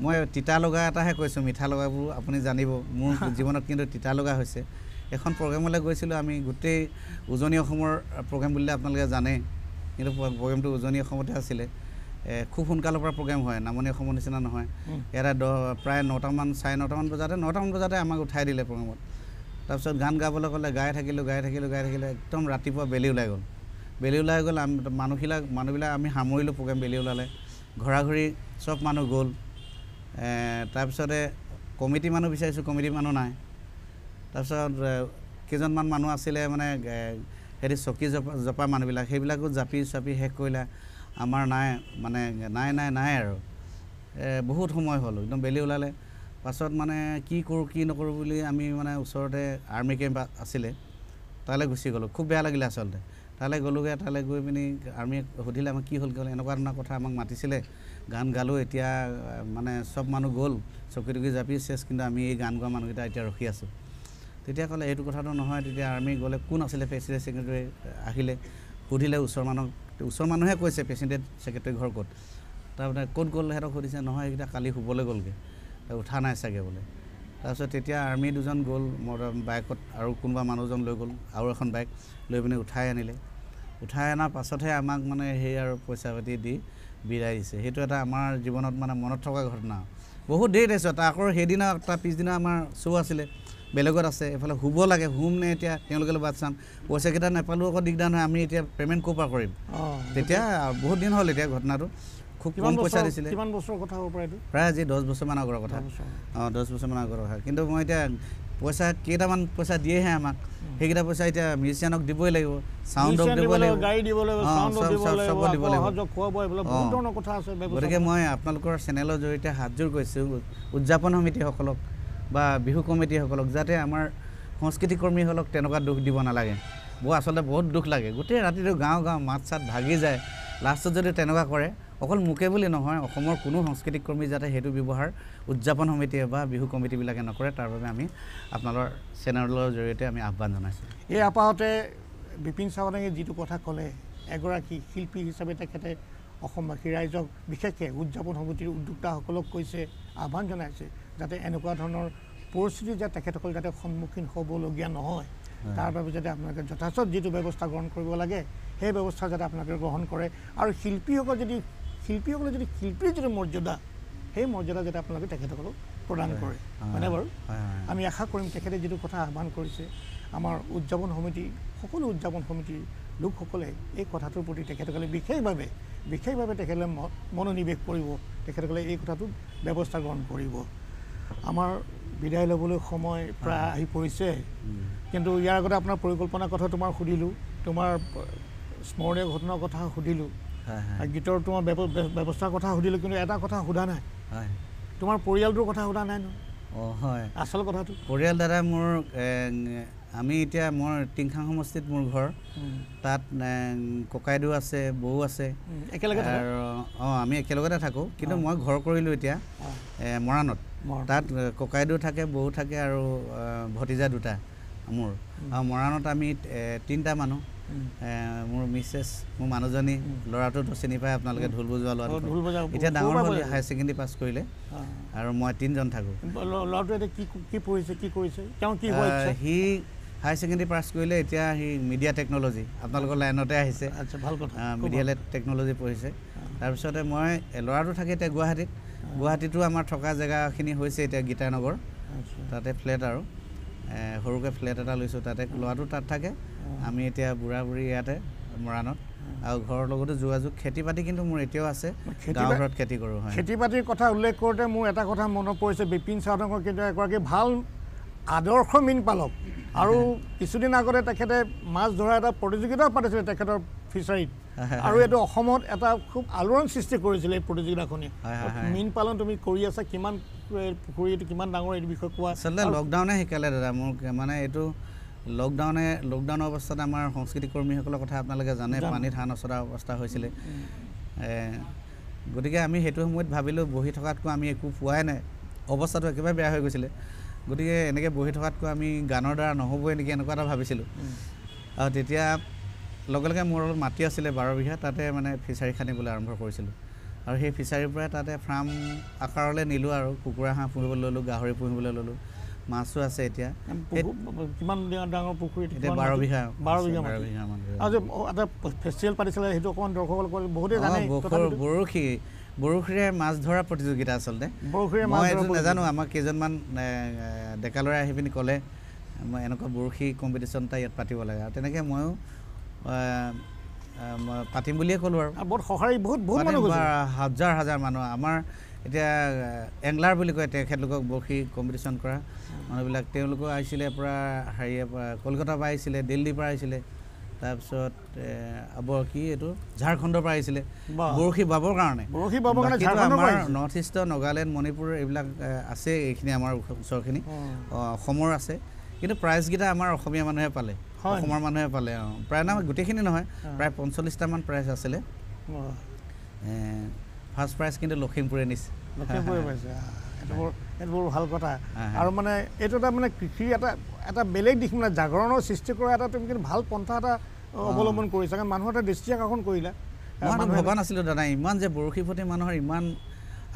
মই তিতা লগা এটাহে কৈছোঁ মিঠা লগাবোৰ আপুনি জানিব মোৰ জীৱনত কিন্তু তিতা লগা হৈছে এখন প্ৰগ্ৰেমলৈ গৈছিলোঁ আমি গোটেই উজনি অসমৰ প্ৰগ্ৰেম বুলিলে আপোনালোকে জানে কিন্তু প্ৰগ্ৰেমটো উজনি অসমতে আছিলে খুব সোনকালৰ পৰা প্ৰগ্ৰেম হয় নামনি অসমৰ নিচিনা নহয় ইয়াতে প্ৰায় 9টামান 9:30 বজাতে আমাক উঠাই দিলে প্ৰগ্ৰেমত তাৰপিছত গান গাবলৈ ক'লে গাই থাকিলোঁ একদম ৰাতিপুৱা বেলি ওলাই গ'ল মানুহবিলাক আমি সামৰিলোঁ প্ৰগ্ৰেম বেলি ওলালে ঘূৰি চব মানুহ গ'ল তাৰপিছতে কমিটি মানুহ বিচাৰিছোঁ কমিটি মানুহ নাই তাৰপিছত কেইজনমান মানুহ আছিলে মানে হেৰি চকী জপা মানুহবিলাক সেইবিলাকো জাপি শেষ কৰিলে আমাৰ নাই মানে নাই আৰু বহুত সময় হ'ল একদম বেলি ওলালে পাছত মানে কি কৰোঁ কি নকৰোঁ বুলি আমি মানে ওচৰতে আৰ্মি কেম্প আছিলে তালৈ গুচি গ'লোঁ খুব বেয়া লাগিলে আচলতে তালৈ গ'লোগৈ তালৈ গৈ পিনি আৰ্মীয়ে সুধিলে আমাক কি হ'ল এনেকুৱা ধৰণৰ কথা আমাক মাতিছিলে গান গালোঁ এতিয়া মানে চব মানুহ গ'ল চকী টকী জাপি চেচ কিন্তু আমি এই গান গোৱা মানুহকেইটা এতিয়া ৰখি আছোঁ তেতিয়া ক'লে এইটো কথাটো নহয় তেতিয়া আৰ্মী গ'লে কোন আছিলে প্ৰেচিডেণ্ট ছেক্ৰেটাৰী আহিলে সুধিলে ওচৰ মানুহে কৈছে প্ৰেচিডেণ্ট ছেক্ৰেটাৰী ঘৰ ক'ত তাৰপিছত ক'ত গ'ল সিহঁতক সুধিছে নহয় এইকেইটা কালি শুবলৈ গ'লগৈ উঠা নাই চাগে বোলে তাৰপিছত তেতিয়া আৰ্মী দুজন গ'ল মোৰ বাইকত আৰু কোনোবা মানুহজন লৈ গ'ল আৰু এখন বাইক লৈ পিনে উঠাই আনিলে উঠাই অনাৰ পাছতহে আমাক মানে সেই আৰু পইচা পাতি দি বিদায় দিছে সেইটো এটা আমাৰ জীৱনত মানে মনত থকা ঘটনা বহুত দেৰি আছে আকৌ সেইদিনা তাৰ পিছদিনা আমাৰ শ্ব' আছিলে বেলেগত আছে এফালে শুব লাগে শুম নে এতিয়া তেওঁলোকে বাট চাম পইচাকেইটা নাপালেও আকৌ দিগদাৰ নহয় আমি এতিয়া পে'মেণ্ট ক'ৰ পৰা কৰিম তেতিয়া বহুত দিন হ'ল এতিয়া ঘটনাটো খুব কম পইচা দিছিলে কিমান বছৰৰ কথা হ'ব পাৰে এইটো প্ৰায় আজি 10 বছৰমান আগৰ কথা 10 বছৰমান আগৰ কথা কিন্তু মই এতিয়া পইচা কেইটামান পইচা দিয়েহে আমাক সেইকেইটা পইচা এতিয়া মিউজিচিয়ানক দিবই লাগিব চাউণ্ডক দিব লাগিব গাড়ী দিব লাগিব চব দিব লাগিব খোৱা বোৱা এইবিলাক বহুত ধৰণৰ কথা আছে গতিকে মই আপোনালোকৰ চেনেলৰ জৰিয়তে হাতযোৰ কৈছোঁ উদযাপন সমিতিসকলক বা বিহু কমিটিসকলক যাতে আমাৰ সংস্কৃতি কৰ্মীসকলক তেনেকুৱা দুখ দিব নালাগে আচলতে বহুত দুখ লাগে গোটেই ৰাতিটো গাঁও মাত চাত ভাগি যায় লাষ্টত যদি তেনেকুৱা কৰে অকল মোকে বুলি নহয় অসমৰ কোনো সাংস্কৃতিক কৰ্মী যাতে সেইটো ব্যৱহাৰ উদযাপন সমিতিয়ে বা বিহু কমিটিবিলাকে নকৰে তাৰ বাবে আমি আপোনালোকৰ চেনেলৰ জৰিয়তে আমি আহ্বান জনাইছোঁ এই আপাহতে বিপিন চাওদাঙে যিটো কথা ক'লে এগৰাকী শিল্পী হিচাপে তেখেতে অসমবাসী ৰাইজক বিশেষকৈ উদযাপন সমিতিৰ উদ্যোক্তাসকলক কৈছে আহ্বান জনাইছে যাতে এনেকুৱা ধৰণৰ পৰিস্থিতি যাতে তেখেতসকল যাতে সন্মুখীন হ'বলগীয়া নহয় তাৰ বাবে যাতে আপোনালোকে যথেষ্ট যিটো ব্যৱস্থা গ্ৰহণ কৰিব লাগে সেই ব্যৱস্থা যাতে আপোনালোকে গ্ৰহণ কৰে আৰু শিল্পীসকলে যদি শিল্পীৰ যিটো মৰ্যাদা সেই মৰ্যাদা যাতে আপোনালোকে তেখেতসকলক প্ৰদান কৰে হয়নে বাৰু আমি আশা কৰিম তেখেতে যিটো কথা আহ্বান কৰিছে আমাৰ উদযাপন সমিতি সকলো উদযাপন সমিতিৰ লোকসকলে এই কথাটোৰ প্ৰতি তেখেতসকলে বিশেষভাৱে তেখেতসকলে মনোনিৱেশ কৰিব তেখেতসকলে এই কথাটোত ব্যৱস্থা গ্ৰহণ কৰিব আমাৰ বিদায় ল'বলৈ সময় প্ৰায় আহি পৰিছে কিন্তু ইয়াৰ আগতে আপোনাৰ পৰিকল্পনাৰ কথা তোমাৰ সুধিলোঁ তোমাৰ স্মৰণীয় ঘটনাৰ কথা সুধিলোঁ গীতৰ তোমাৰ ব্যৱস্থাৰ কথা সুধিলোঁ কিন্তু এটা কথা সোধা নাই তোমাৰ পৰিয়ালটোৰ কথা সোধা নাই নহয় হয় আচল কথাটো পৰিয়াল দাদা মোৰ আমি এতিয়া মোৰ টিংখাং সমষ্টিত মোৰ ঘৰ তাত ককাইদেউ আছে বৌ আছে একেলগে আৰু আমি একেলগতে থাকোঁ কিন্তু মই ঘৰ কৰিলোঁ এতিয়া মৰাণত তাত ককাইদেউ থাকে বৌ থাকে আৰু ভতিজা দুটা মোৰ আৰু মৰাণত আমি 3টা মানুহ মোৰ মিছেছ মোৰ মানুহজনী ল'ৰাটোতো চিনি পায় আপোনালোকে ঢোল বজোৱা ল'ৰাটো এতিয়া ডাঙৰ হ'ল হায়াৰ ছেকেণ্ডেৰী পাছ কৰিলে আৰু মই 3জন থাকোঁ ল'ৰাটোৱে এতিয়া কি পঢ়িছে কি কৰিছে তেওঁ কি হোৱা ইচ্ছা সি হায়াৰ ছেকেণ্ডেৰী পাছ কৰিলে এতিয়া সি মিডিয়া টেকন'লজি আপোনালোকৰ লাইনতে আহিছে আচ্ছা ভাল কথা মিডিয়া টেকন'লজি পঢ়িছে তাৰপিছতে মই ল'ৰাটো থাকে এতিয়া গুৱাহাটীতো আমাৰ থকা জেগাখিনি হৈছে এতিয়া গীতানগৰ তাতে ফ্লেট আৰু সৰুকৈ ফ্লেট এটা লৈছোঁ তাতে ল'ৰাটো তাত থাকে আমি এতিয়া বুঢ়া বুঢ়ী ইয়াতে মৰাণত আৰু ঘৰৰ লগতো যোগাযোগ খেতি বাতি কিন্তু মোৰ এতিয়াও আছে গাঁৱৰ ঘৰত খেতি কৰোঁ হয় খেতি বাতিৰ কথা উল্লেখ কৰোঁতে মোৰ এটা কথা মনত পৰিছে বিপিন চাউদাংৰ কিন্তু এগৰাকী ভাল আদৰ্শ মীন পালক আৰু কিছুদিন আগতে তেখেতে মাছ ধৰা এটা প্ৰতিযোগিতাও পাতিছিলে তেখেতৰ ফিচাৰীত আৰু এইটো অসমত এটা খুব আলোড়ন সৃষ্টি কৰিছিলে এই প্ৰতিযোগিতাখনে মীন পালন তুমি কৰি আছা কিমান পুখুৰী এইটো কিমান ডাঙৰ এই বিষয়ে কোৱা আচলতে লকডাউনে শিকালে দাদা মোৰ মানে এইটো লকডাউন অৱস্থাত আমাৰ সংস্কৃতি কৰ্মীসকলৰ কথা আপোনালোকে জানে পানীত হাঁহ নচৰা অৱস্থা হৈছিলে গতিকে আমি সেইটো সময়ত ভাবিলোঁ বহি থকাতকৈ আমি একো পোৱাই নাই অৱস্থাটো একেবাৰে বেয়া হৈ গৈছিলে গতিকে এনেকৈ বহি থকাতকৈ আমি গানৰ দ্বাৰা নহ'বই নেকি এনেকুৱা এটা ভাবিছিলোঁ আৰু তেতিয়া লগে লগে মোৰ মাটি আছিলে 12 বিঘা তাতে মানে ফিচাৰী খান্দিবলৈ আৰম্ভ কৰিছিলোঁ আৰু সেই ফিচাৰীৰ পৰাই তাতে ফাৰ্ম আকাৰলৈ নিলোঁ আৰু কুকুৰা হাঁহ পুহিবলৈ ল'লোঁ গাহৰি পুহিবলৈ ল'লোঁ মাছো আছে এতিয়া কিমান ডাঙৰ পুখুৰী এতিয়া 12 বিঘা মান আৰু এটা ফেষ্টিভেল পাতিছিলে সেইটো অকণমান দৰ্শকসকলে বহুতেই জানে বৰশীৰে মাছ ধৰা প্ৰতিযোগিতা আচলতে মই এইটো নাজানো আমাক কেইজনমান ডেকা ল'ৰাই আহি পিনি ক'লে মই এনেকুৱা বৰশী কম্পিটিশ্যন এটা ইয়াত পাতিব লাগে আৰু তেনেকৈ ময়ো পাতিম বুলিয়ে ক'লোঁ আৰু বহুত সঁহাৰি বহুত হাজাৰ মানুহ আমাৰ এতিয়া এংলাৰ বুলি কয় তেখেতলোকক বৰশী কম্পিটিশ্যন কৰা মানুহবিলাক তেওঁলোকো আহিছিলে পৰা হেৰিয়াৰ পৰা কলকাতাৰ পৰা আহিছিলে দিল্লীৰ পৰা আহিছিলে তাৰপিছত কি এইটো ঝাৰখণ্ডৰ পৰা আহিছিলে বৰশী বাবৰ কাৰণে আমাৰ নৰ্থ ইষ্টৰ নাগালেণ্ড মণিপুৰ এইবিলাক আছে এইখিনি আমাৰ ওচৰখিনি অসমৰ আছে কিন্তু প্ৰাইজকেইটা আমাৰ অসমীয়া মানুহে পালে অসমৰ মানুহে পালে প্ৰায় না গোটেইখিনি নহয় প্ৰায় 45টামান প্ৰাইজ আছিলে ফাৰ্ষ্ট প্ৰাইজ কিন্তু লখিমপুৰে নিছে লখিমপুৰে পাইছে এইটো বৰ ভাল কথা আৰু মানে এইটো এটা মানে কৃষিৰ এটা বেলেগ দিশ মানে জাগৰণৰ সৃষ্টি কৰা এটা তুমি কিন্তু ভাল পন্থা এটা অৱলম্বন কৰিছা কাৰণ মানুহৰ এটা দৃষ্টি আকৰ্ষণ কৰিলা মই ভবা নাছিলোঁ দাদা ইমান যে বৰশীৰ প্ৰতি মানুহৰ ইমান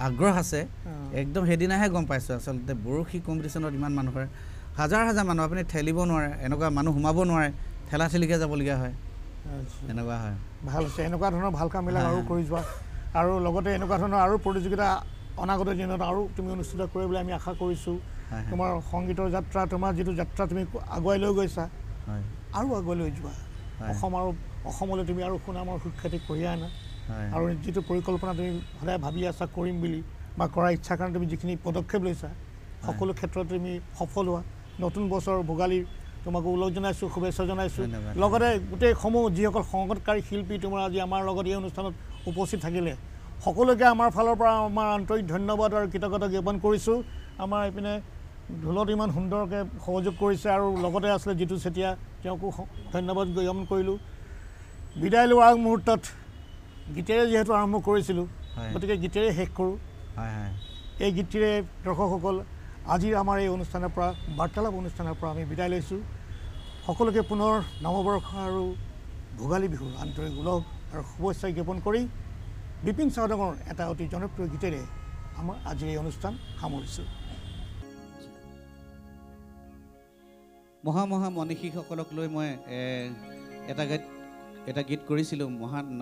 আগ্ৰহ আছে একদম সেইদিনাহে গম পাইছোঁ আচলতে বৰশী কম্পিটিশ্যনত ইমান মানুহৰ হাজাৰ মানুহ আপুনি ঠেলিব নোৱাৰে এনেকুৱা মানুহ সোমাব নোৱাৰে ঠেলিকৈ যাবলগীয়া হয় এনেকুৱা হয় ভাল হৈছে এনেকুৱা ধৰণৰ ভাল কামবিলাক আৰু কৰি যোৱা আৰু লগতে এনেকুৱা ধৰণৰ আৰু প্ৰতিযোগিতা অনাগত দিনত আৰু তুমি অনুষ্ঠিত কৰিবলৈ আমি আশা কৰিছোঁ তোমাৰ সংগীতৰ যাত্ৰা তোমাৰ যিটো যাত্ৰা তুমি আগুৱাই লৈ গৈছা আৰু আগুৱাই লৈ যোৱা অসমলৈ তুমি আৰু সুনামৰ সুখ্যাতি কঢ়িয়াই আনা আৰু যিটো পৰিকল্পনা তুমি সদায় ভাবি আছা কৰিম বুলি বা কৰাৰ ইচ্ছাৰ কাৰণে তুমি যিখিনি পদক্ষেপ লৈছা সকলো ক্ষেত্ৰত তুমি সফল হোৱা নতুন বছৰ ভোগালীৰ তোমাক ওলগ জনাইছোঁ শুভেচ্ছা জনাইছোঁ লগতে গোটেই সমূহ যিসকল সংগীতকাৰী শিল্পী তোমাৰ আজি আমাৰ লগত এই অনুষ্ঠানত উপস্থিত থাকিলে সকলোকে আমাৰ ফালৰ পৰা আমাৰ আন্তৰিক ধন্যবাদ আৰু কৃতজ্ঞতা জ্ঞাপন কৰিছোঁ আমাৰ এইপিনে ঢোলত ইমান সুন্দৰকৈ সহযোগ কৰিছে আৰু লগতে আছিলে জিতু চেতিয়া তেওঁকো ধন্যবাদ জ্ঞাপন কৰিলোঁ বিদায় লোৱাৰ মুহূৰ্তত গীতেৰে যিহেতু আৰম্ভ কৰিছিলোঁ গতিকে গীতেৰে শেষ কৰোঁ এই গীতটিৰে দৰ্শকসকল আজিৰ আমাৰ এই অনুষ্ঠানৰ পৰা বাৰ্তালাপ অনুষ্ঠানৰ পৰা আমি বিদায় লৈছোঁ সকলোকে পুনৰ নৱবৰ্ষ আৰু ভোগালী বিহুৰ আন্তৰিক উলগ আৰু শুভেচ্ছা জ্ঞাপন কৰি বিপিন চাউদাঙৰ এটা অতি জনপ্ৰিয় গীতেৰে আমাৰ আজিৰ এই অনুষ্ঠান সামৰিছোঁ মহা মনীষীসকলক লৈ মই এটা গীত কৰিছিলোঁ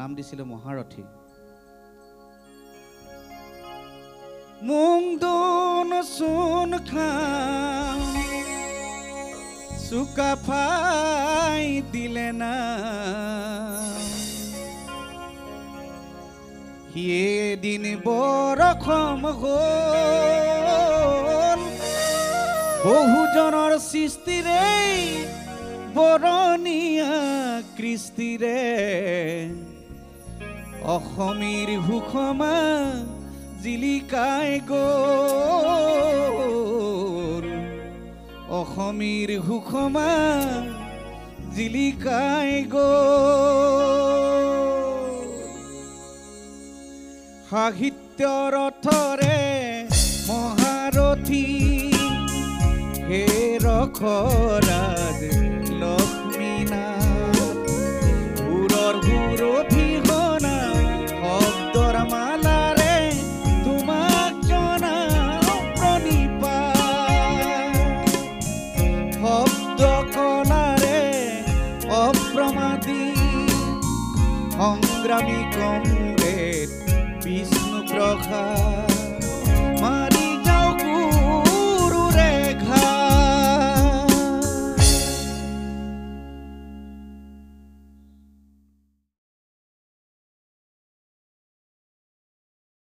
নাম দিছিলোঁ মহাৰথী মুংদন সোন খাম চুকা ফাই দিলে না এদিন বৰষম হ'ল বহুজনৰ সৃষ্টিৰে বৰণীয়া কৃষ্টিৰে অসমীৰ সুষমা জিলিকাই গ'ল অসমীৰ সুষমা জিলিকাই গ'ল সাহিত্যৰ ৰথৰে মহাৰথী হে ৰখৰাজ লক্ষ্মীনাথ সুৰৰ সুৰভিগনা শব্দৰ মালাৰে তোমাক জনাও প্ৰণিপাত শব্দ কলাৰে অপ্ৰমাদী সংগ্ৰামী কমৰেড